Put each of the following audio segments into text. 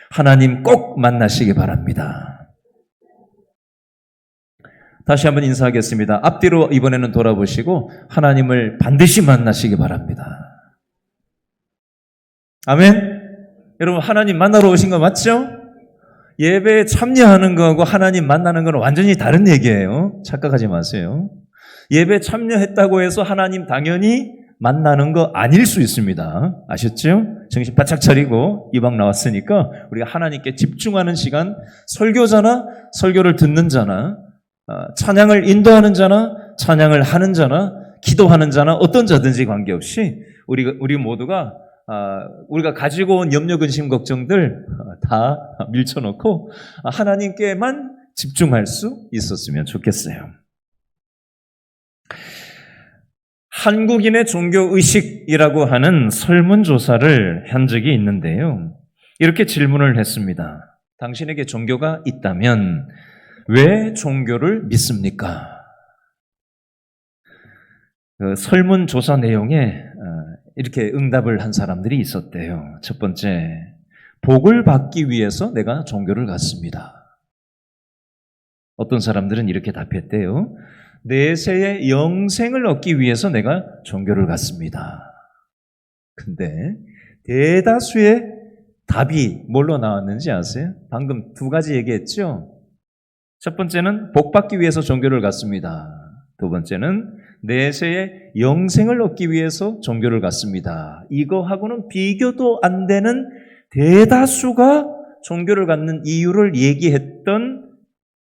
하나님 꼭 만나시기 바랍니다. 다시 한번 인사하겠습니다. 앞뒤로 이번에는 돌아보시고 하나님을 반드시 만나시기 바랍니다. 아멘? 여러분, 하나님 만나러 오신 거 맞죠? 예배에 참여하는 거하고 하나님 만나는 건 완전히 다른 얘기예요. 착각하지 마세요. 예배에 참여했다고 해서 하나님 당연히 만나는 거 아닐 수 있습니다. 아셨죠? 정신 바짝 차리고 이 방 나왔으니까 우리가 하나님께 집중하는 시간, 설교자나 설교를 듣는 자나 찬양을 인도하는 자나 찬양을 하는 자나 기도하는 자나 어떤 자든지 관계없이 우리 모두가 우리가 가지고 온 염려, 근심, 걱정들 다 밀쳐놓고 하나님께만 집중할 수 있었으면 좋겠어요. 한국인의 종교의식이라고 하는 설문조사를 한 적이 있는데요. 이렇게 질문을 했습니다. 당신에게 종교가 있다면 왜 종교를 믿습니까? 그 설문조사 내용에 이렇게 응답을 한 사람들이 있었대요. 첫 번째, 복을 받기 위해서 내가 종교를 갖습니다. 어떤 사람들은 이렇게 답했대요. 내세의 영생을 얻기 위해서 내가 종교를 갖습니다. 근데 대다수의 답이 뭘로 나왔는지 아세요? 방금 두 가지 얘기했죠? 첫 번째는 복 받기 위해서 종교를 갖습니다. 두 번째는 내세의 영생을 얻기 위해서 종교를 갖습니다. 이거하고는 비교도 안 되는 대다수가 종교를 갖는 이유를 얘기했던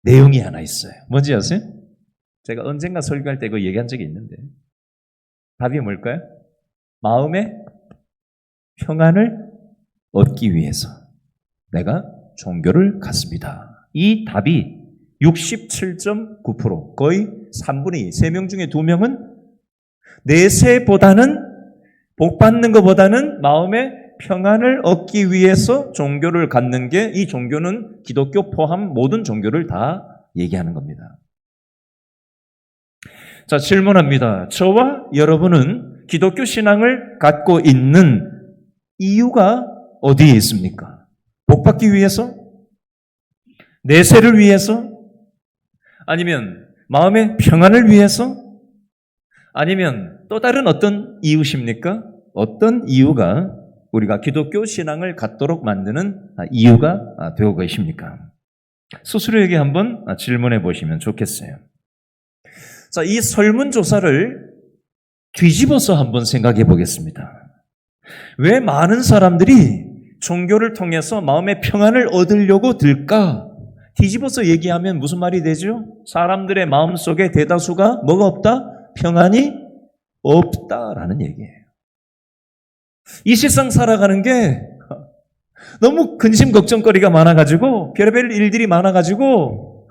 내용이 하나 있어요. 뭔지 아세요? 제가 언젠가 설교할 때 이거 얘기한 적이 있는데 답이 뭘까요? 마음의 평안을 얻기 위해서 내가 종교를 갖습니다. 이 답이 67.9%, 거의 3분의 2, 3명 중에 2명은 내세보다는 복 받는 것보다는 마음의 평안을 얻기 위해서 종교를 갖는 게, 이 종교는 기독교 포함 모든 종교를 다 얘기하는 겁니다. 자, 질문합니다. 저와 여러분은 기독교 신앙을 갖고 있는 이유가 어디에 있습니까? 복 받기 위해서? 내세를 위해서? 아니면 마음의 평안을 위해서? 아니면 또 다른 어떤 이유십니까? 어떤 이유가 우리가 기독교 신앙을 갖도록 만드는 이유가 되고 계십니까? 스스로에게 한번 질문해 보시면 좋겠어요. 자, 이 설문조사를 뒤집어서 한번 생각해 보겠습니다. 왜 많은 사람들이 종교를 통해서 마음의 평안을 얻으려고 들까? 뒤집어서 얘기하면 무슨 말이 되죠? 사람들의 마음속에 대다수가 뭐가 없다? 평안이 없다라는 얘기예요. 이 세상 살아가는 게 너무 근심 걱정거리가 많아가지고 별의별 일들이 많아가지고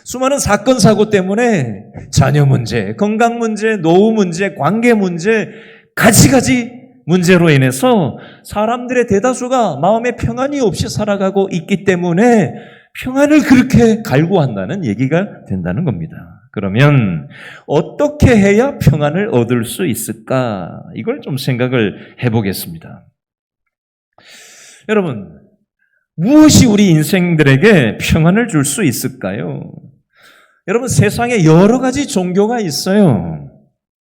수많은 사건 사고 때문에 자녀 문제, 건강 문제, 노후 문제, 관계 문제, 가지가지 문제로 인해서 사람들의 대다수가 마음의 평안이 없이 살아가고 있기 때문에 평안을 그렇게 갈구한다는 얘기가 된다는 겁니다. 그러면 어떻게 해야 평안을 얻을 수 있을까? 이걸 좀 생각을 해보겠습니다. 여러분, 무엇이 우리 인생들에게 평안을 줄 수 있을까요? 여러분, 세상에 여러 가지 종교가 있어요.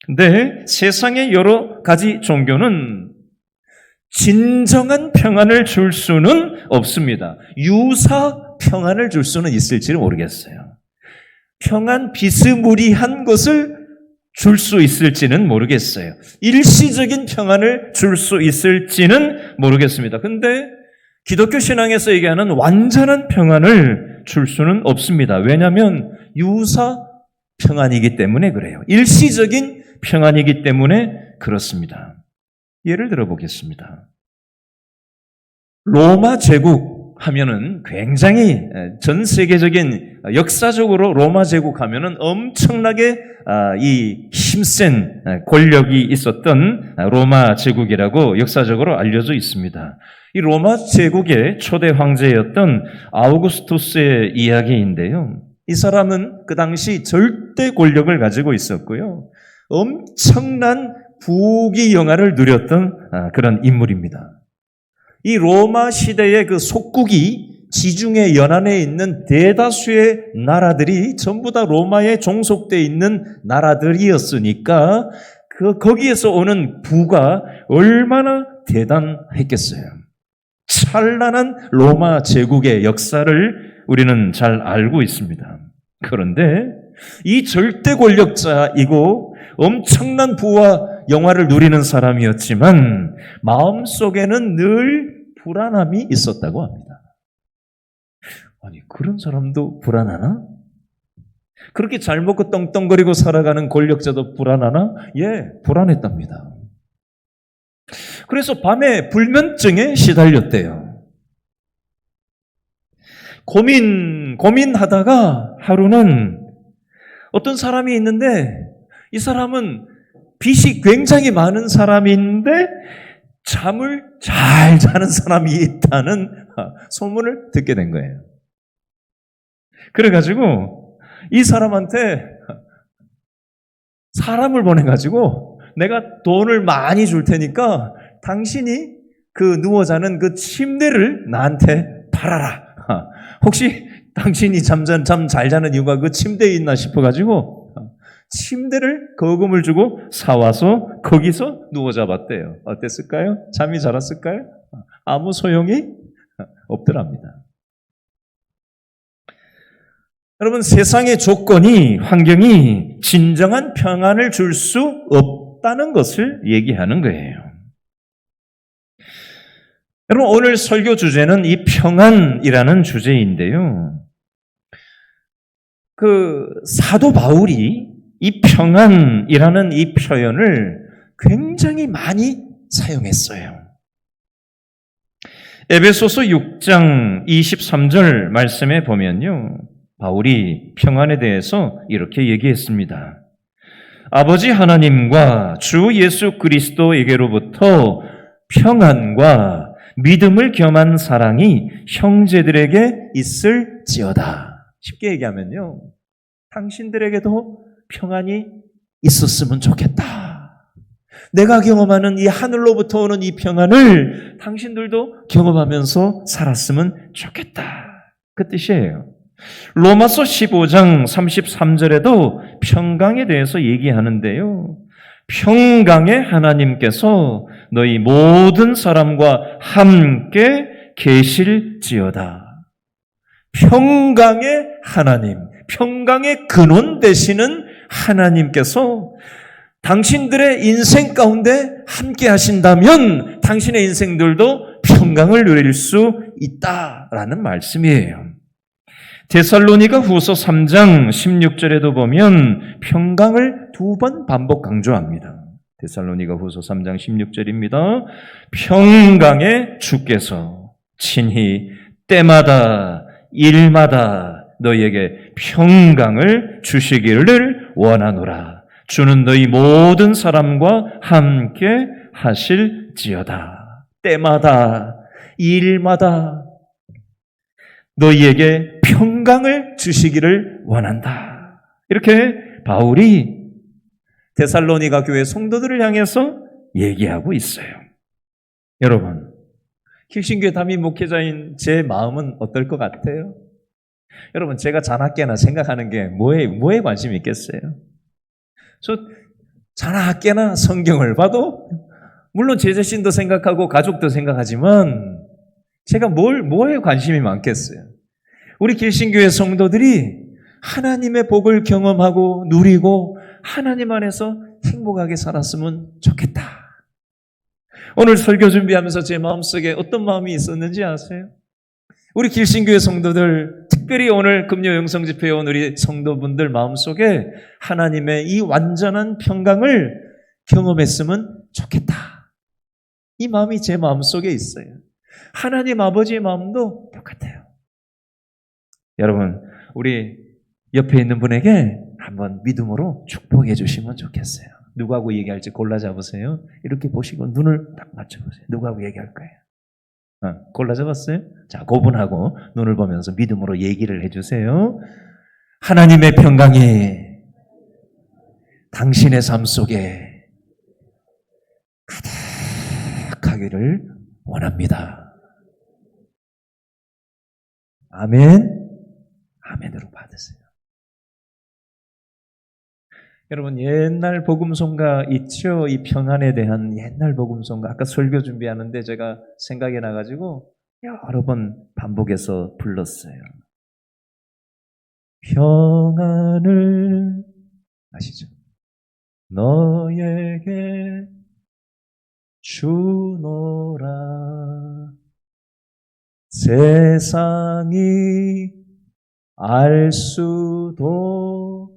근데 세상의 여러 가지 종교는 진정한 평안을 줄 수는 없습니다. 유사 평안을 줄 수는 있을지는 모르겠어요. 평안 비스무리한 것을 줄 수 있을지는 모르겠어요. 일시적인 평안을 줄 수 있을지는 모르겠습니다. 근데 기독교 신앙에서 얘기하는 완전한 평안을 줄 수는 없습니다. 왜냐하면 유사 평안이기 때문에 그래요. 일시적인 평안이기 때문에 그렇습니다. 예를 들어 보겠습니다. 로마 제국 하면은 굉장히 전 세계적인 역사적으로 로마 제국 하면은 엄청나게 이 힘센 권력이 있었던 로마 제국이라고 역사적으로 알려져 있습니다. 이 로마 제국의 초대 황제였던 아우구스투스의 이야기인데요. 이 사람은 그 당시 절대 권력을 가지고 있었고요. 엄청난 부귀영화를 누렸던 그런 인물입니다. 이 로마 시대의 그 속국이 지중해 연안에 있는 대다수의 나라들이 전부 다 로마에 종속되어 있는 나라들이었으니까 거기에서 오는 부가 얼마나 대단했겠어요. 찬란한 로마 제국의 역사를 우리는 잘 알고 있습니다. 그런데 이 절대 권력자이고 엄청난 부와 영화를 누리는 사람이었지만 마음속에는 늘 불안함이 있었다고 합니다. 아니, 그런 사람도 불안하나? 그렇게 잘 먹고 떵떵거리고 살아가는 권력자도 불안하나? 예, 불안했답니다. 그래서 밤에 불면증에 시달렸대요. 고민하다가 하루는 어떤 사람이 있는데 이 사람은 빚이 굉장히 많은 사람인데 잠을 잘 자는 사람이 있다는 소문을 듣게 된 거예요. 그래가지고 이 사람한테 사람을 보내가지고 내가 돈을 많이 줄 테니까 당신이 그 누워 자는 그 침대를 나한테 팔아라. 혹시 당신이 잠 잘 자는 이유가 그 침대에 있나 싶어가지고 침대를 거금을 주고 사와서 거기서 누워 자봤대요. 어땠을까요? 잠이 잘 왔을까요? 아무 소용이 없더랍니다. 여러분, 세상의 조건이, 환경이 진정한 평안을 줄 수 없다는 것을 얘기하는 거예요. 여러분, 오늘 설교 주제는 이 평안이라는 주제인데요. 사도 바울이 이 평안이라는 이 표현을 굉장히 많이 사용했어요. 에베소서 6장 23절 말씀에 보면요, 바울이 평안에 대해서 이렇게 얘기했습니다. 아버지 하나님과 주 예수 그리스도에게로부터 평안과 믿음을 겸한 사랑이 형제들에게 있을지어다. 쉽게 얘기하면요, 당신들에게도 평안이 있었으면 좋겠다. 내가 경험하는 이 하늘로부터 오는 이 평안을 당신들도 경험하면서 살았으면 좋겠다. 그 뜻이에요. 로마서 15장 33절에도 평강에 대해서 얘기하는데요. 평강의 하나님께서 너희 모든 사람과 함께 계실지어다. 평강의 하나님, 평강의 근원 되시는 하나님께서 당신들의 인생 가운데 함께 하신다면 당신의 인생들도 평강을 누릴 수 있다라는 말씀이에요. 데살로니가 후서 3장 16절에도 보면 평강을 2번 반복 강조합니다. 데살로니가 후서 3장 16절입니다. 평강의 주께서 친히 때마다 일마다 너희에게 평강을 주시기를 원하노라. 주는 너희 모든 사람과 함께 하실지어다. 때마다 일마다 너희에게 평강을 주시기를 원한다. 이렇게 바울이 데살로니가 교회 성도들을 향해서 얘기하고 있어요. 여러분, 킬신교회 담임 목회자인 제 마음은 어떨 것 같아요? 여러분, 제가 자나깨나 생각하는 게 뭐에 관심이 있겠어요? 저 자나깨나 성경을 봐도 물론 제 자신도 생각하고 가족도 생각하지만 제가 뭐에 관심이 많겠어요? 우리 길신교회 성도들이 하나님의 복을 경험하고 누리고 하나님 안에서 행복하게 살았으면 좋겠다. 오늘 설교 준비하면서 제 마음속에 어떤 마음이 있었는지 아세요? 우리 길신교회 성도들, 특별히 오늘 금요 영성집회에 온 우리 성도분들 마음속에 하나님의 이 완전한 평강을 경험했으면 좋겠다. 이 마음이 제 마음속에 있어요. 하나님 아버지의 마음도 똑같아요. 여러분, 우리 옆에 있는 분에게 한번 믿음으로 축복해 주시면 좋겠어요. 누구하고 얘기할지 골라 잡으세요. 이렇게 보시고 눈을 딱 맞춰보세요. 누구하고 얘기할 거예요? 골라 잡았어요? 자, 그분하고 눈을 보면서 믿음으로 얘기를 해주세요. 하나님의 평강이 당신의 삶 속에 가득하기를 원합니다. 아멘, 아멘으로 받으세요. 여러분, 옛날 복음송가 있죠? 이 평안에 대한 옛날 복음송가. 아까 설교 준비하는데 제가 생각이 나가지고 여러 번 반복해서 불렀어요. 평안을, 아시죠? 너에게 주노라. 세상이 알 수도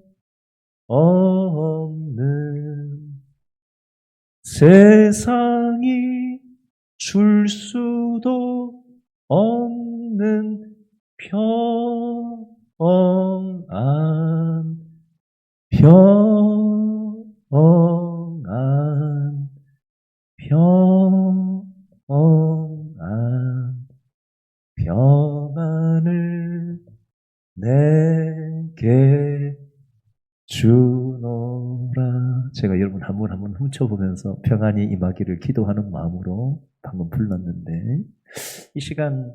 없는, 세상이 줄 수도 없는 평안, 평안, 평안, 평안을 내게 주노라. 제가 여러분 한 번 한 번 훔쳐보면서 평안이 임하기를 기도하는 마음으로 방금 불렀는데, 이 시간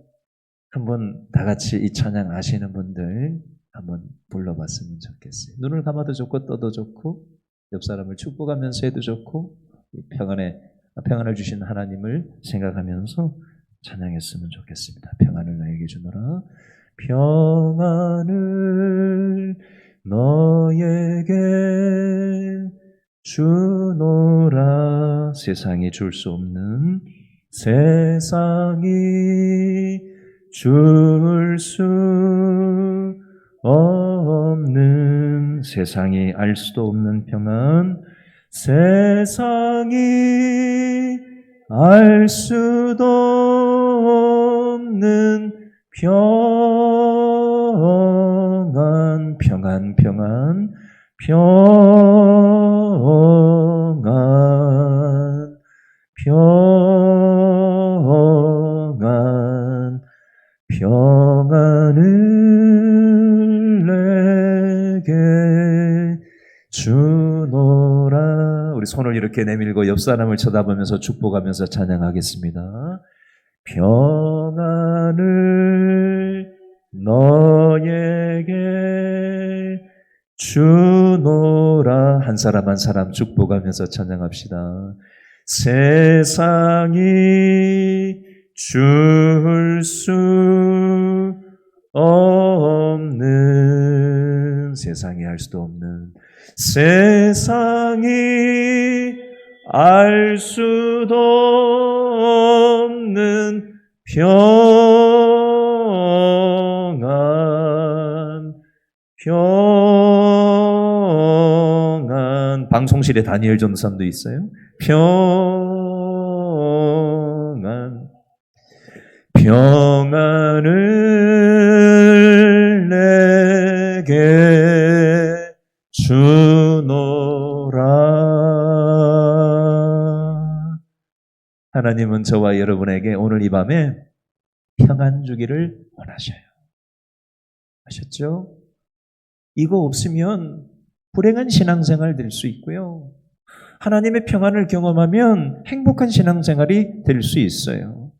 한번 다 같이 이 찬양 아시는 분들 한번 불러봤으면 좋겠어요. 눈을 감아도 좋고 떠도 좋고 옆 사람을 축복하면서 해도 좋고, 이 평안을 주신 하나님을 생각하면서 찬양했으면 좋겠습니다. 평안을 나에게 주노라. 평안을 너에게 주노라. 세상이 줄 수 없는, 세상이 줄 수 없는, 세상이 알 수도 없는 평안, 세상이 알 수도 없는 평안, 평안, 평안, 평안, 평안, 평안을 내게 주노라. 우리 손을 이렇게 내밀고 옆 사람을 쳐다보면서 축복하면서 찬양하겠습니다. 평안을 너에게 주노라. 한 사람 한 사람 축복하면서 찬양합시다. 세상이 줄 수 없는, 세상이 알 수도 없는, 세상이 알 수도 없는 평안, 평안. 방송실에 다니엘 전도사님도 있어요. 평안, 평안을 내게 주노라. 하나님은 저와 여러분에게 오늘 이 밤에 평안 주기를 원하셔요. 아셨죠? 이거 없으면 불행한 신앙생활 될 수 있고요. 하나님의 평안을 경험하면 행복한 신앙생활이 될 수 있어요.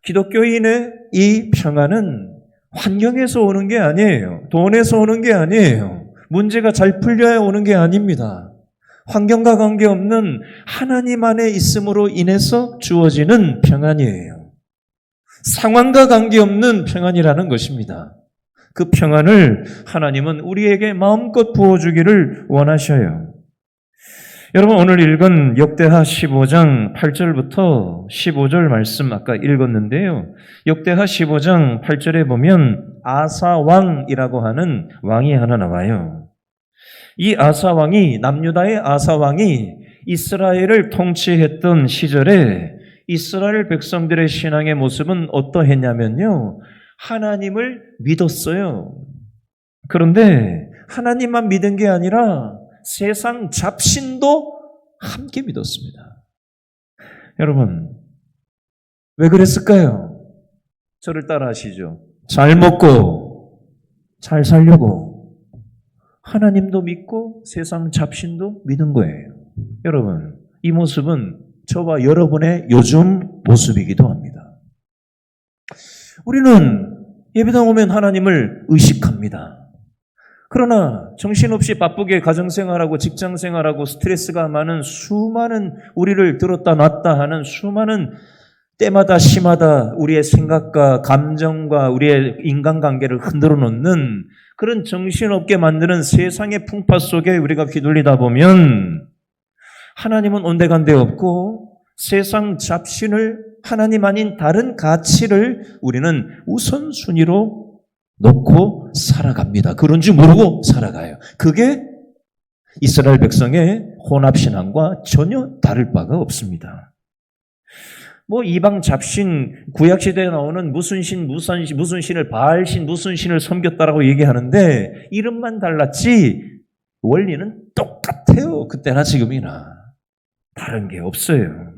기독교인의 이 평안은 환경에서 오는 게 아니에요. 돈에서 오는 게 아니에요. 문제가 잘 풀려야 오는 게 아닙니다. 환경과 관계없는 하나님 안에 있음으로 인해서 주어지는 평안이에요. 상황과 관계없는 평안이라는 것입니다. 그 평안을 하나님은 우리에게 마음껏 부어주기를 원하셔요. 여러분, 오늘 읽은 역대하 15장 8절부터 15절 말씀 아까 읽었는데요. 역대하 15장 8절에 보면 아사왕이라고 하는 왕이 하나 나와요. 이 아사왕이, 남유다의 아사왕이 이스라엘을 통치했던 시절에 이스라엘 백성들의 신앙의 모습은 어떠했냐면요, 하나님을 믿었어요. 그런데 하나님만 믿은 게 아니라 세상 잡신도 함께 믿었습니다. 여러분, 왜 그랬을까요? 저를 따라 하시죠. 잘 먹고 잘 살려고 하나님도 믿고 세상 잡신도 믿은 거예요. 여러분, 이 모습은 저와 여러분의 요즘 모습이기도 합니다. 우리는 예배당 오면 하나님을 의식합니다. 그러나 정신없이 바쁘게 가정생활하고 직장생활하고 스트레스가 많은 수많은 우리를 들었다 놨다 하는 수많은 때마다 시마다 우리의 생각과 감정과 우리의 인간관계를 흔들어 놓는 그런 정신없게 만드는 세상의 풍파 속에 우리가 휘둘리다 보면 하나님은 온데간데 없고 세상 잡신을 하나님 아닌 다른 가치를 우리는 우선순위로 놓고 살아갑니다. 그런 줄 모르고 살아가요. 그게 이스라엘 백성의 혼합신앙과 전혀 다를 바가 없습니다. 이방 잡신, 구약시대에 나오는 무슨 신을 바알신, 무슨 신을 섬겼다라고 얘기하는데 이름만 달랐지 원리는 똑같아요. 그때나 지금이나. 다른 게 없어요.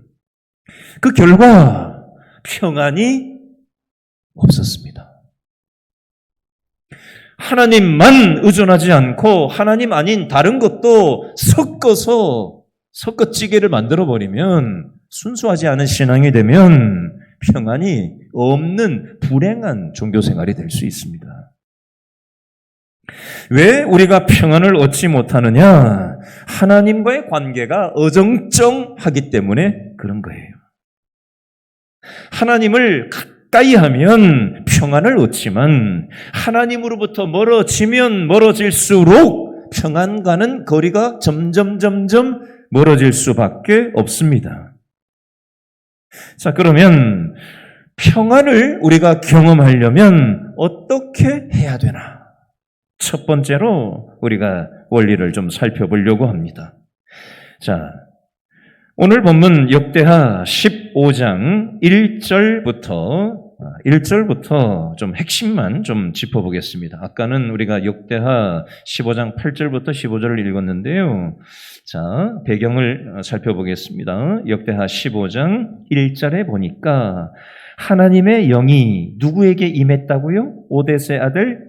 그 결과 평안이 없었습니다. 하나님만 의존하지 않고 하나님 아닌 다른 것도 섞어찌개를 만들어버리면 순수하지 않은 신앙이 되면 평안이 없는 불행한 종교생활이 될 수 있습니다. 왜 우리가 평안을 얻지 못하느냐? 하나님과의 관계가 어정쩡하기 때문에 그런 거예요. 하나님을 가까이 하면 평안을 얻지만 하나님으로부터 멀어지면 멀어질수록 평안과는 거리가 점점 멀어질 수밖에 없습니다. 자, 그러면 평안을 우리가 경험하려면 어떻게 해야 되나? 첫 번째로 우리가 원리를 좀 살펴보려고 합니다. 자, 오늘 본문 역대하 15장 1절부터 좀 핵심만 좀 짚어보겠습니다. 아까는 우리가 역대하 15장 8절부터 15절을 읽었는데요. 자, 배경을 살펴보겠습니다. 역대하 15장 1절에 보니까 하나님의 영이 누구에게 임했다고요? 오뎃의 아들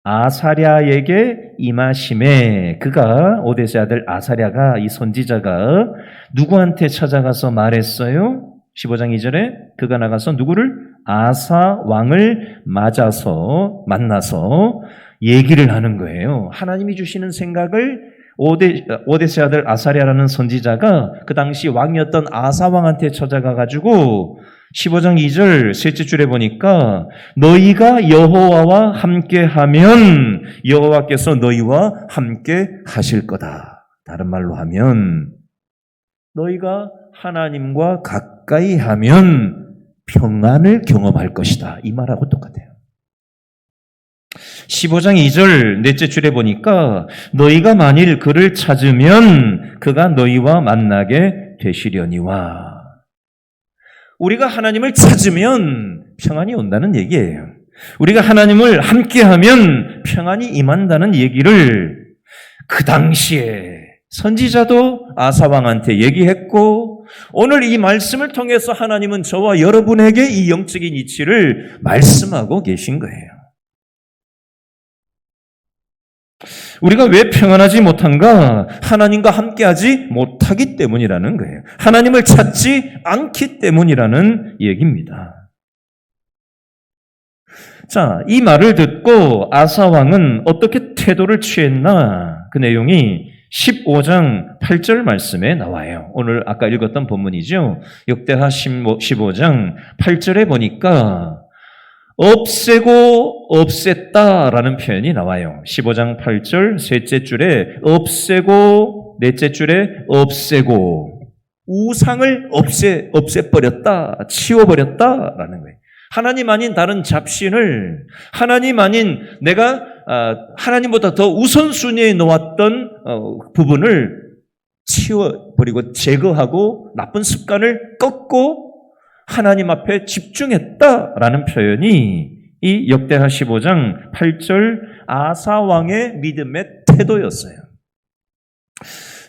아사랴에게 임하심에 그가 오뎃의 아들 아사랴가 이 선지자가 누구한테 찾아가서 말했어요? 15장 2절에 그가 나가서 누구를? 아사 왕을 만나서 얘기를 하는 거예요. 하나님이 주시는 생각을 오뎃의 아들 아사랴라는 선지자가 그 당시 왕이었던 아사 왕한테 찾아가가지고 15장 2절 셋째 줄에 보니까 너희가 여호와와 함께하면 여호와께서 너희와 함께 하실 거다. 다른 말로 하면 너희가 하나님과 가까이 하면 평안을 경험할 것이다. 이 말하고 똑같아요. 15장 2절 넷째 줄에 보니까 너희가 만일 그를 찾으면 그가 너희와 만나게 되시려니와. 우리가 하나님을 찾으면 평안이 온다는 얘기예요. 우리가 하나님을 함께하면 평안이 임한다는 얘기를 그 당시에 선지자도 아사왕한테 얘기했고 오늘 이 말씀을 통해서 하나님은 저와 여러분에게 이 영적인 이치를 말씀하고 계신 거예요. 우리가 왜 평안하지 못한가? 하나님과 함께하지 못하기 때문이라는 거예요. 하나님을 찾지 않기 때문이라는 얘기입니다. 자, 이 말을 듣고 아사왕은 어떻게 태도를 취했나? 그 내용이 15장 8절 말씀에 나와요. 오늘 아까 읽었던 본문이죠. 역대하 15장 8절에 보니까 없애고 없앴다라는 표현이 나와요. 15장 8절 셋째 줄에 없애고 넷째 줄에 없애고 우상을 없애버렸다, 치워버렸다라는 거예요. 하나님 아닌 다른 잡신을 하나님 아닌 내가 하나님보다 더 우선순위에 놓았던 부분을 치워버리고 제거하고 나쁜 습관을 꺾고 하나님 앞에 집중했다라는 표현이 이 역대하 15장 8절 아사왕의 믿음의 태도였어요.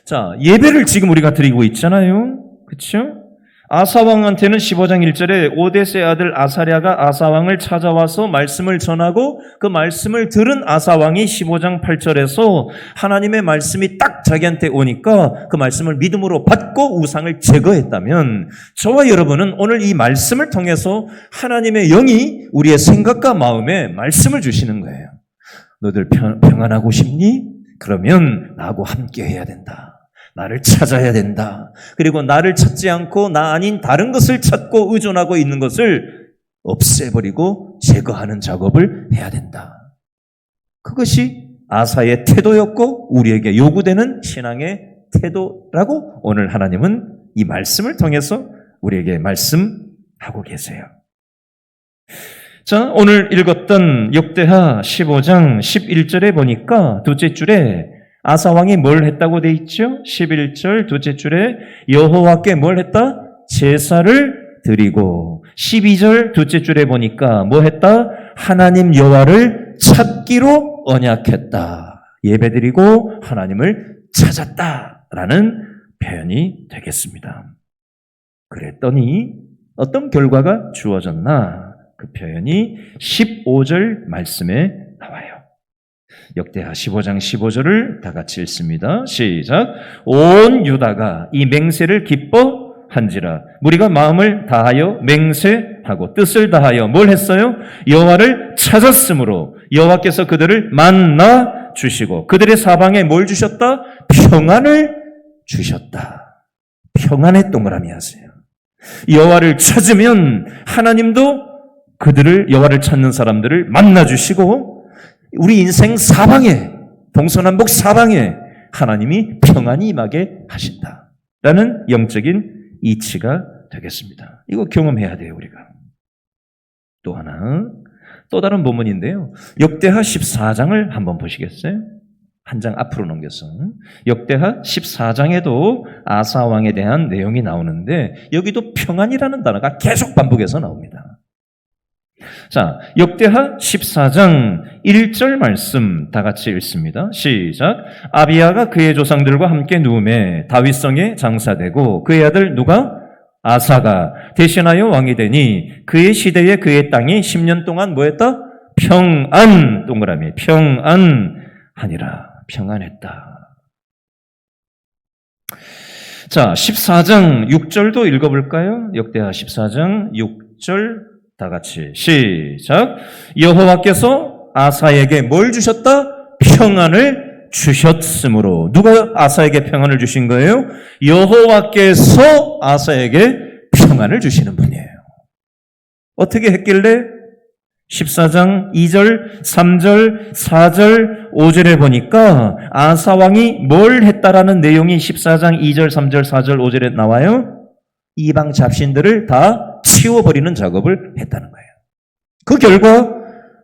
자, 예배를 지금 우리가 드리고 있잖아요. 그렇죠? 아사왕한테는 15장 1절에 오데스의 아들 아사랴가 아사왕을 찾아와서 말씀을 전하고 그 말씀을 들은 아사왕이 15장 8절에서 하나님의 말씀이 딱 자기한테 오니까 그 말씀을 믿음으로 받고 우상을 제거했다면 저와 여러분은 오늘 이 말씀을 통해서 하나님의 영이 우리의 생각과 마음에 말씀을 주시는 거예요. 너들 평안하고 싶니? 그러면 나하고 함께 해야 된다. 나를 찾아야 된다. 그리고 나를 찾지 않고 나 아닌 다른 것을 찾고 의존하고 있는 것을 없애버리고 제거하는 작업을 해야 된다. 그것이 아사의 태도였고 우리에게 요구되는 신앙의 태도라고 오늘 하나님은 이 말씀을 통해서 우리에게 말씀하고 계세요. 자, 오늘 읽었던 역대하 15장 11절에 보니까 둘째 줄에 아사왕이 뭘 했다고 돼 있죠? 11절 둘째 줄에 여호와께 뭘 했다? 제사를 드리고 12절 둘째 줄에 보니까 뭐 했다? 하나님 여호와를 찾기로 언약했다. 예배드리고 하나님을 찾았다라는 표현이 되겠습니다. 그랬더니 어떤 결과가 주어졌나? 그 표현이 15절 말씀에 나와요. 역대하 15장 15절을 다 같이 읽습니다. 시작. 온 유다가 이 맹세를 기뻐한지라 무리가 마음을 다하여 맹세하고 뜻을 다하여 뭘 했어요? 여호와를 찾았으므로 여호와께서 그들을 만나 주시고 그들의 사방에 뭘 주셨다? 평안을 주셨다. 평안의 동그라미 하세요. 여호와를 찾으면 하나님도 그들을 여호와를 찾는 사람들을 만나 주시고 우리 인생 사방에 동서남북 사방에 하나님이 평안이 임하게 하신다라는 영적인 이치가 되겠습니다. 이거 경험해야 돼요, 우리가. 또 하나, 또 다른 본문인데요. 역대하 14장을 한번 보시겠어요? 한 장 앞으로 넘겨서. 역대하 14장에도 아사 왕에 대한 내용이 나오는데 여기도 평안이라는 단어가 계속 반복해서 나옵니다. 자, 역대하 14장 1절 말씀 다 같이 읽습니다. 시작. 아비야가 그의 조상들과 함께 누움에 다윗성에 장사되고 그의 아들 누가? 아사가 대신하여 왕이 되니 그의 시대에 그의 땅이 10년 동안 뭐했다? 평안, 동그라미, 평안하니라. 평안했다. 자, 14장 6절도 읽어볼까요? 역대하 14장 6절 다 같이 시작. 여호와께서 아사에게 뭘 주셨다? 평안을 주셨으므로. 누가 아사에게 평안을 주신 거예요? 여호와께서 아사에게 평안을 주시는 분이에요. 어떻게 했길래? 14장 2절, 3절, 4절, 5절에 보니까 아사 왕이 뭘 했다라는 내용이 14장 2절, 3절, 4절, 5절에 나와요. 이방 잡신들을 다 치워버리는 작업을 했다는 거예요. 그 결과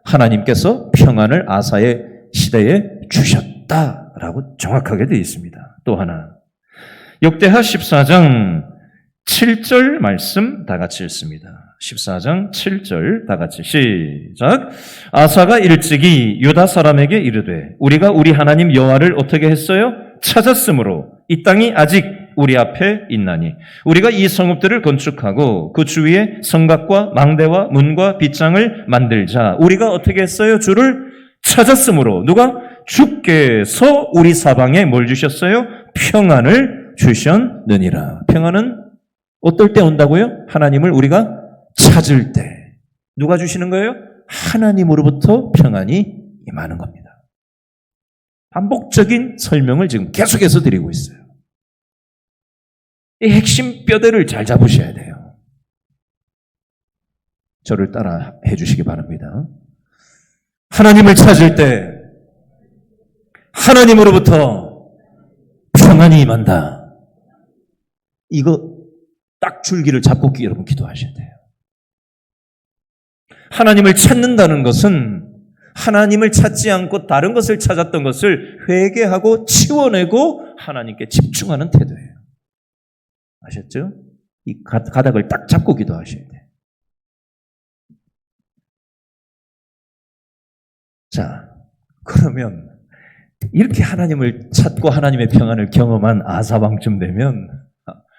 하나님께서 평안을 아사의 시대에 주셨다라고 정확하게 되어 있습니다. 또 하나, 역대하 14장 7절 말씀 다 같이 읽습니다. 14장 7절 다 같이 시작. 아사가 일찍이 유다 사람에게 이르되 우리가 우리 하나님 여호와를 어떻게 했어요? 찾았으므로 이 땅이 아직 우리 앞에 있나니 우리가 이 성읍들을 건축하고 그 주위에 성곽과 망대와 문과 빗장을 만들자. 우리가 어떻게 했어요? 주를 찾았으므로. 누가? 주께서 우리 사방에 뭘 주셨어요? 평안을 주셨느니라. 평안은 어떨 때 온다고요? 하나님을 우리가 찾을 때. 누가 주시는 거예요? 하나님으로부터 평안이 임하는 겁니다. 반복적인 설명을 지금 계속해서 드리고 있어요. 이 핵심 뼈대를 잘 잡으셔야 돼요. 저를 따라 해주시기 바랍니다. 하나님을 찾을 때 하나님으로부터 평안이 임한다. 이거 딱 줄기를 잡고 여러분 기도하셔야 돼요. 하나님을 찾는다는 것은 하나님을 찾지 않고 다른 것을 찾았던 것을 회개하고 치워내고 하나님께 집중하는 태도예요. 아셨죠? 이 가닥을 딱 잡고 기도하셔야 돼요. 자, 그러면 이렇게 하나님을 찾고 하나님의 평안을 경험한 아사왕쯤 되면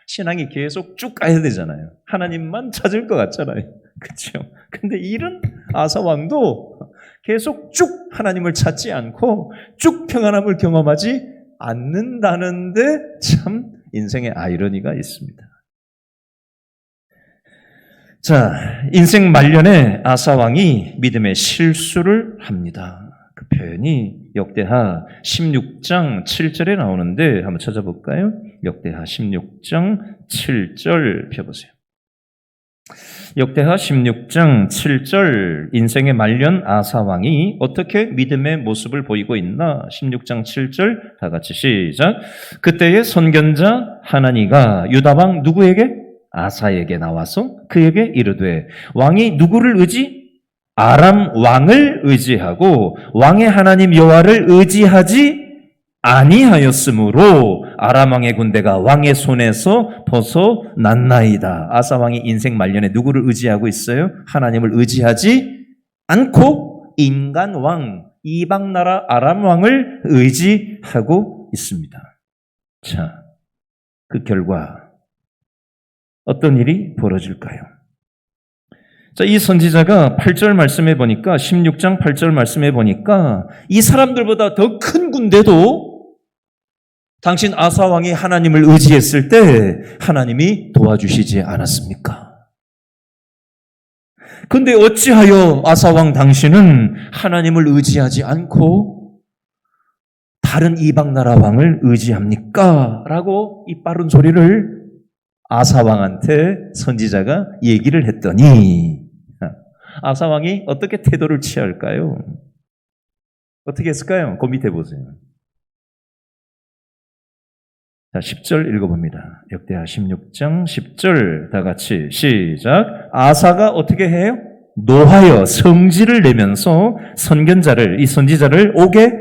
신앙이 계속 쭉 가야 되잖아요. 하나님만 찾을 것 같잖아요. 그렇죠? 근데 이런 아사 왕도 계속 쭉 하나님을 찾지 않고 쭉 평안함을 경험하지 않는다는데 참 인생의 아이러니가 있습니다. 자, 인생 말년에 아사 왕이 믿음의 실수를 합니다. 그 표현이 역대하 16장 7절에 나오는데 한번 찾아볼까요? 역대하 16장 7절 펴보세요. 역대하 16장 7절 인생의 말년 아사 왕이 어떻게 믿음의 모습을 보이고 있나? 16장 7절 다 같이 시작. 그때의 선견자 하나니가 유다 왕 누구에게? 아사에게 나와서 그에게 이르되 왕이 누구를 의지? 아람 왕을 의지하고 왕의 하나님 여호와를 의지하지 아니하였으므로 아람 왕의 군대가 왕의 손에서 벗어났나이다. 아사 왕이 인생 말년에 누구를 의지하고 있어요? 하나님을 의지하지 않고 인간 왕, 이방 나라 아람 왕을 의지하고 있습니다. 자, 그 결과 어떤 일이 벌어질까요? 자, 이 선지자가 8절 말씀해 보니까 16장 8절 말씀해 보니까 이 사람들보다 더 큰 군대도 당신 아사 왕이 하나님을 의지했을 때 하나님이 도와주시지 않았습니까? 근데 어찌하여 아사 왕 당신은 하나님을 의지하지 않고 다른 이방 나라 왕을 의지합니까? 라고 이 빠른 소리를 아사 왕한테 선지자가 얘기를 했더니 아사 왕이 어떻게 태도를 취할까요? 어떻게 했을까요? 그 밑에 보세요. 자, 10절 읽어봅니다. 역대하 16장 10절 다 같이 시작. 아사가 어떻게 해요? 노하여 성질을 내면서 선견자를, 이 선지자를 옥에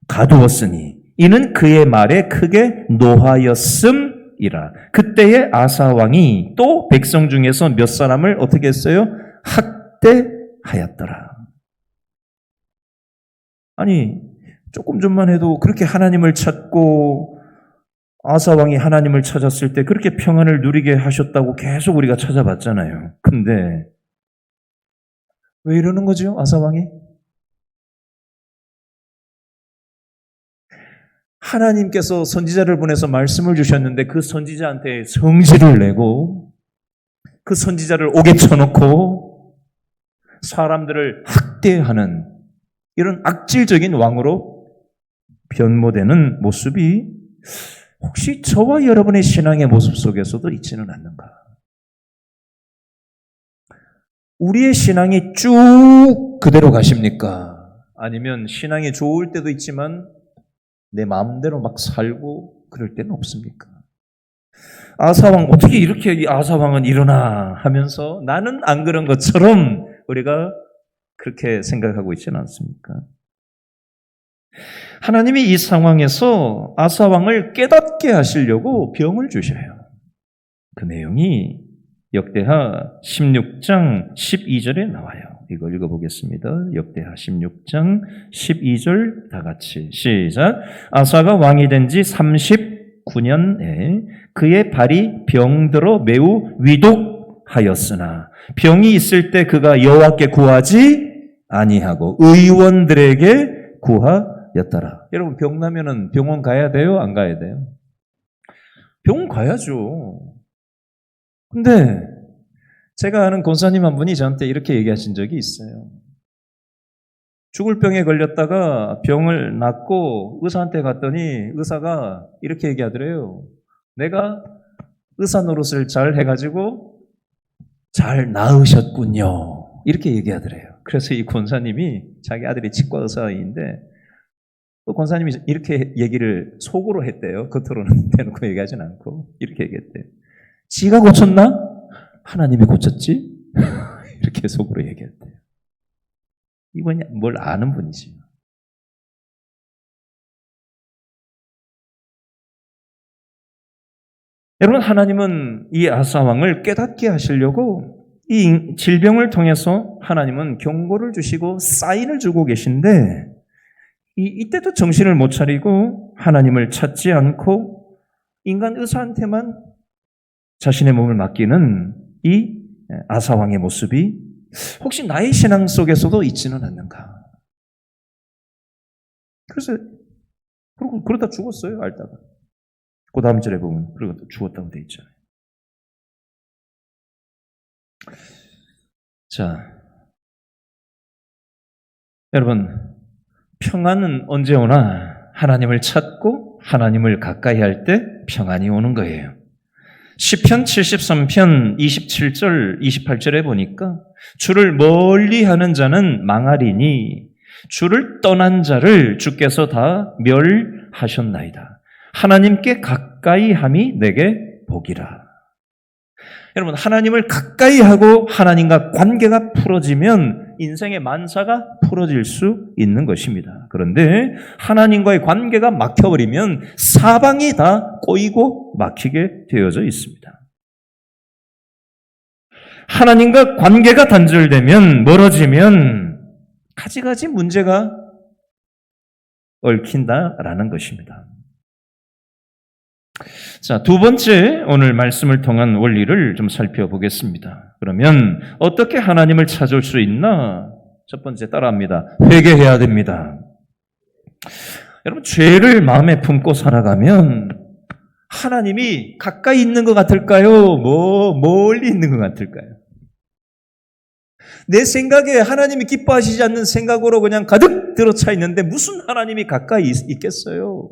가두었으니 이는 그의 말에 크게 노하였음이라. 그때의 아사 왕이 또 백성 중에서 몇 사람을 어떻게 했어요? 학대하였더라. 아니, 조금 전만 해도 그렇게 하나님을 찾고 아사 왕이 하나님을 찾았을 때 그렇게 평안을 누리게 하셨다고 계속 우리가 찾아봤잖아요. 근데 왜 이러는 거죠? 아사 왕이? 하나님께서 선지자를 보내서 말씀을 주셨는데 그 선지자한테 성질을 내고 그 선지자를 옥에 쳐놓고 사람들을 학대하는 이런 악질적인 왕으로 변모되는 모습이 혹시 저와 여러분의 신앙의 모습 속에서도 있지는 않는가? 우리의 신앙이 쭉 그대로 가십니까? 아니면 신앙이 좋을 때도 있지만 내 마음대로 막 살고 그럴 때는 없습니까? 아사왕 어떻게 이렇게 이 아사왕은 일어나 하면서 나는 안 그런 것처럼 우리가 그렇게 생각하고 있지는 않습니까? 하나님이 이 상황에서 아사왕을 깨닫게 하시려고 병을 주셔요. 그 내용이 역대하 16장 12절에 나와요. 이걸 읽어보겠습니다. 역대하 16장 12절 다 같이 시작. 아사가 왕이 된 지 39년에 그의 발이 병들어 매우 위독하였으나 병이 있을 때 그가 여호와께 구하지 아니하고 의원들에게 구하였더라. 여러분 병 나면은 병원 가야 돼요? 안 가야 돼요? 병원 가야죠. 근데 제가 아는 권사님 한 분이 저한테 이렇게 얘기하신 적이 있어요. 죽을 병에 걸렸다가 병을 낫고 의사한테 갔더니 의사가 이렇게 얘기하더래요. 내가 의사 노릇을 잘 해가지고 잘 나으셨군요. 이렇게 얘기하더래요. 그래서 이 권사님이 자기 아들이 치과 의사인데 그 권사님이 이렇게 얘기를 속으로 했대요. 겉으로는 대놓고 얘기하진 않고 이렇게 얘기했대요. 지가 고쳤나? 하나님이 고쳤지? 이렇게 속으로 얘기했대요. 이건 뭘 아는 분이지. 여러분, 하나님은 이 아사왕을 깨닫게 하시려고 이 질병을 통해서 하나님은 경고를 주시고 사인을 주고 계신데 이때도 정신을 못 차리고 하나님을 찾지 않고 인간 의사한테만 자신의 몸을 맡기는 이 아사왕의 모습이 혹시 나의 신앙 속에서도 있지는 않는가? 그래서 그러다 죽었어요, 알다가. 그 다음 절에 보면 그러다 죽었다고 돼 있잖아요. 자, 여러분, 평안은 언제 오나? 하나님을 찾고 하나님을 가까이 할 때 평안이 오는 거예요. 시편 73편 27절, 28절에 보니까 주를 멀리하는 자는 망하리니 주를 떠난 자를 주께서 다 멸하셨나이다. 하나님께 가까이 함이 내게 복이라. 여러분, 하나님을 가까이 하고 하나님과 관계가 풀어지면 인생의 만사가 풀어질 수 있는 것입니다. 그런데 하나님과의 관계가 막혀버리면 사방이 다 꼬이고 막히게 되어져 있습니다. 하나님과 관계가 단절되면, 멀어지면 가지가지 문제가 얽힌다라는 것입니다. 자, 두 번째 오늘 말씀을 통한 원리를 좀 살펴보겠습니다. 그러면 어떻게 하나님을 찾을 수 있나? 첫 번째 따라합니다. 회개해야 됩니다. 여러분, 죄를 마음에 품고 살아가면 하나님이 가까이 있는 것 같을까요? 멀리 있는 것 같을까요? 내 생각에 하나님이 기뻐하시지 않는 생각으로 그냥 가득 들어차 있는데 무슨 하나님이 가까이 있겠어요?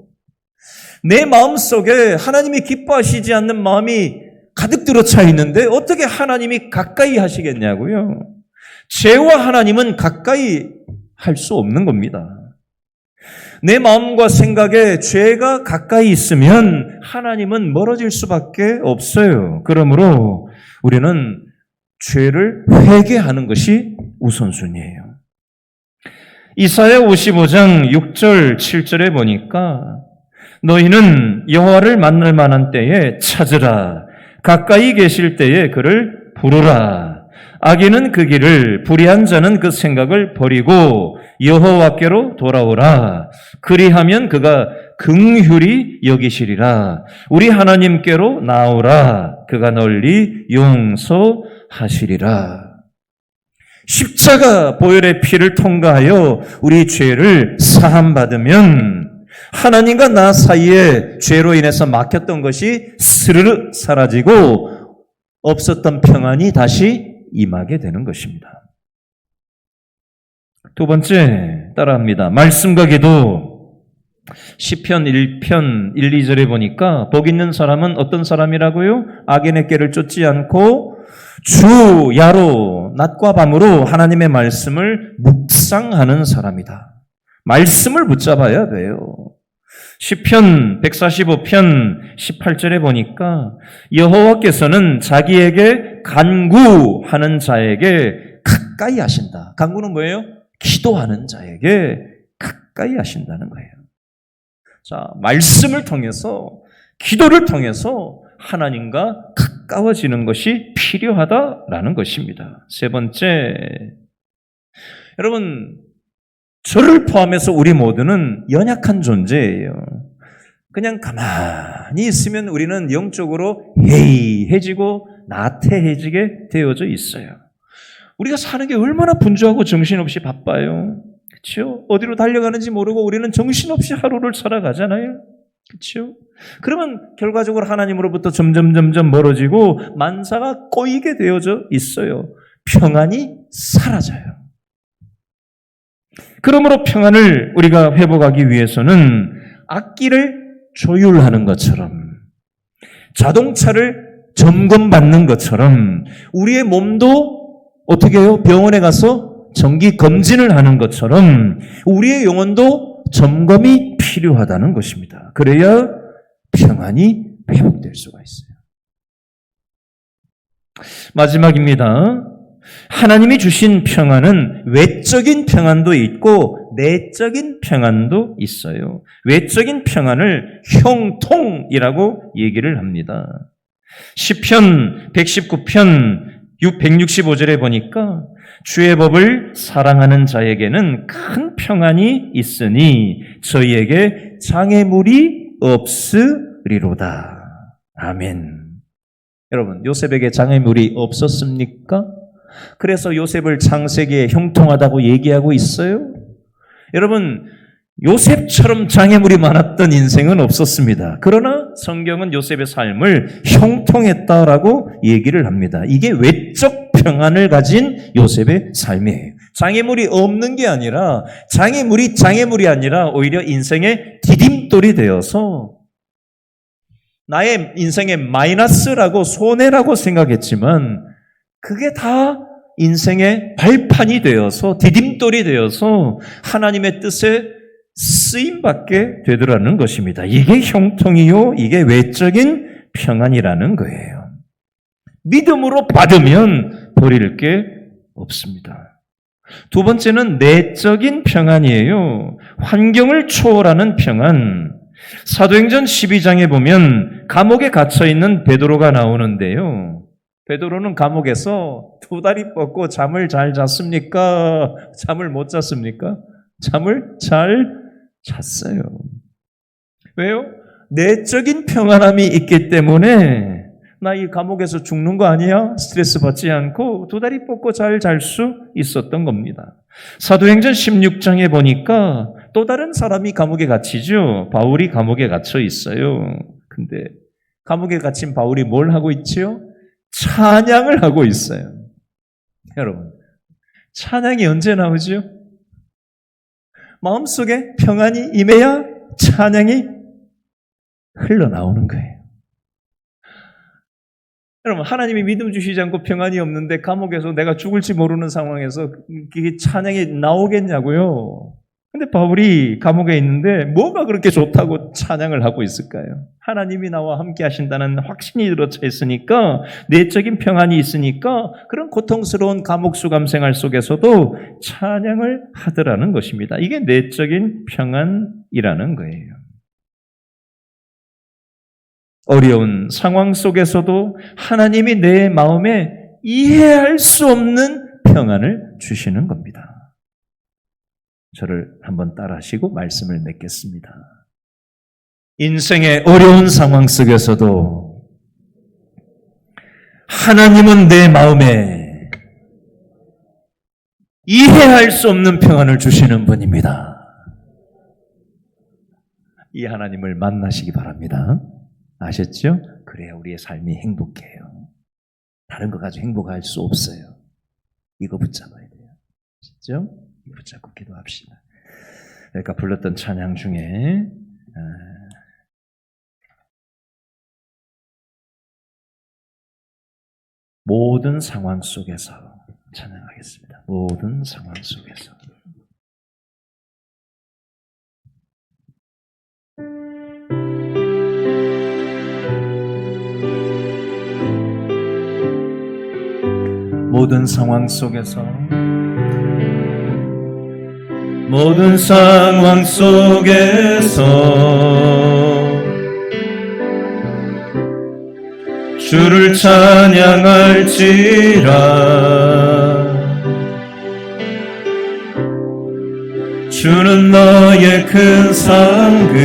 내 마음속에 하나님이 기뻐하시지 않는 마음이 가득 들어차 있는데 어떻게 하나님이 가까이 하시겠냐고요? 죄와 하나님은 가까이 할 수 없는 겁니다. 내 마음과 생각에 죄가 가까이 있으면 하나님은 멀어질 수밖에 없어요. 그러므로 우리는 죄를 회개하는 것이 우선순위예요. 이사야 55장 6절 7절에 보니까 너희는 여호와를 만날 만한 때에 찾으라. 가까이 계실 때에 그를 부르라. 악인은 그 길을, 불의한 자는 그 생각을 버리고 여호와께로 돌아오라. 그리하면 그가 긍휼히 여기시리라. 우리 하나님께로 나오라. 그가 널리 용서하시리라. 십자가 보혈의 피를 통과하여 우리 죄를 사함받으면 하나님과 나 사이에 죄로 인해서 막혔던 것이 스르르 사라지고 없었던 평안이 다시 임하게 되는 것입니다. 두 번째 따라합니다. 말씀과 기도. 시편 1편 1, 2절에 보니까 복 있는 사람은 어떤 사람이라고요? 악인의 길을 쫓지 않고 주 야로 낮과 밤으로 하나님의 말씀을 묵상하는 사람이다. 말씀을 붙잡아야 돼요. 시편 145편 18절에 보니까 여호와께서는 자기에게 간구하는 자에게 가까이 하신다. 간구는 뭐예요? 기도하는 자에게 가까이 하신다는 거예요. 자, 말씀을 통해서, 기도를 통해서 하나님과 가까워지는 것이 필요하다라는 것입니다. 세 번째, 여러분, 저를 포함해서 우리 모두는 연약한 존재예요. 그냥 가만히 있으면 우리는 영적으로 해이해지고 나태해지게 되어져 있어요. 우리가 사는 게 얼마나 분주하고 정신없이 바빠요. 그렇죠? 어디로 달려가는지 모르고 우리는 정신없이 하루를 살아가잖아요. 그렇죠? 그러면 결과적으로 하나님으로부터 점점 멀어지고 만사가 꼬이게 되어져 있어요. 평안이 사라져요. 그러므로 평안을 우리가 회복하기 위해서는 악기를 조율하는 것처럼, 자동차를 점검받는 것처럼 우리의 몸도 어떻게 해요? 병원에 가서 정기 검진을 하는 것처럼 우리의 영혼도 점검이 필요하다는 것입니다. 그래야 평안이 회복될 수가 있어요. 마지막입니다. 하나님이 주신 평안은 외적인 평안도 있고 내적인 평안도 있어요. 외적인 평안을 형통이라고 얘기를 합니다. 시편 119편 165절에 보니까 주의 법을 사랑하는 자에게는 큰 평안이 있으니 저희에게 장애물이 없으리로다. 아멘. 여러분, 요셉에게 장애물이 없었습니까? 그래서 요셉을 창세기에 형통하다고 얘기하고 있어요? 여러분, 요셉처럼 장애물이 많았던 인생은 없었습니다. 그러나 성경은 요셉의 삶을 형통했다라고 얘기를 합니다. 이게 외적 평안을 가진 요셉의 삶이에요. 장애물이 없는 게 아니라 장애물이 아니라 오히려 인생의 디딤돌이 되어서 나의 인생의 마이너스라고 손해라고 생각했지만 그게 다 인생의 발판이 되어서 디딤돌이 되어서 하나님의 뜻에 쓰임받게 되더라는 것입니다. 이게 형통이요, 이게 외적인 평안이라는 거예요. 믿음으로 받으면 버릴 게 없습니다. 두 번째는 내적인 평안이에요. 환경을 초월하는 평안. 사도행전 12장에 보면 감옥에 갇혀있는 베드로가 나오는데요. 베드로는 감옥에서 두 다리 뻗고 잠을 잘 잤습니까? 잠을 못 잤습니까? 잠을 잘 잤어요. 왜요? 내적인 평안함이 있기 때문에 나 이 감옥에서 죽는 거 아니야? 스트레스 받지 않고 두 다리 뻗고 잘 잘 수 있었던 겁니다. 사도행전 16장에 보니까 또 다른 사람이 감옥에 갇히죠. 바울이 감옥에 갇혀 있어요. 근데 감옥에 갇힌 바울이 뭘 하고 있지요? 찬양을 하고 있어요. 여러분, 찬양이 언제 나오죠? 마음속에 평안이 임해야 찬양이 흘러나오는 거예요. 여러분, 하나님이 믿음 주시지 않고 평안이 없는데 감옥에서 내가 죽을지 모르는 상황에서 이게 찬양이 나오겠냐고요. 근데 바울이 감옥에 있는데 뭐가 그렇게 좋다고 찬양을 하고 있을까요? 하나님이 나와 함께 하신다는 확신이 들어차 있으니까, 내적인 평안이 있으니까 그런 고통스러운 감옥 수감 생활 속에서도 찬양을 하더라는 것입니다. 이게 내적인 평안이라는 거예요. 어려운 상황 속에서도 하나님이 내 마음에 이해할 수 없는 평안을 주시는 겁니다. 저를 한번 따라하시고 말씀을 맺겠습니다. 인생의 어려운 상황 속에서도 하나님은 내 마음에 이해할 수 없는 평안을 주시는 분입니다. 이 하나님을 만나시기 바랍니다. 아셨죠? 그래야 우리의 삶이 행복해요. 다른 거 가지고 행복할 수 없어요. 이거 붙잡아야 돼요. 아셨죠? 이거 붙잡고 기도합시다. 그러니까 불렀던 찬양 중에 모든 상황 속에서 찬양하겠습니다. 모든 상황 속에서. 모든 상황 속에서, 모든 상황 속에서 주를 찬양할지라. 주는 너의 큰 상급,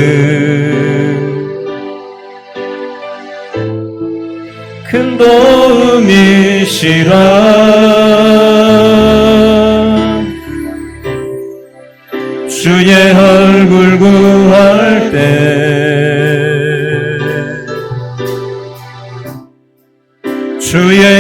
큰 도움이시라. 주의 얼굴 구할 때 주의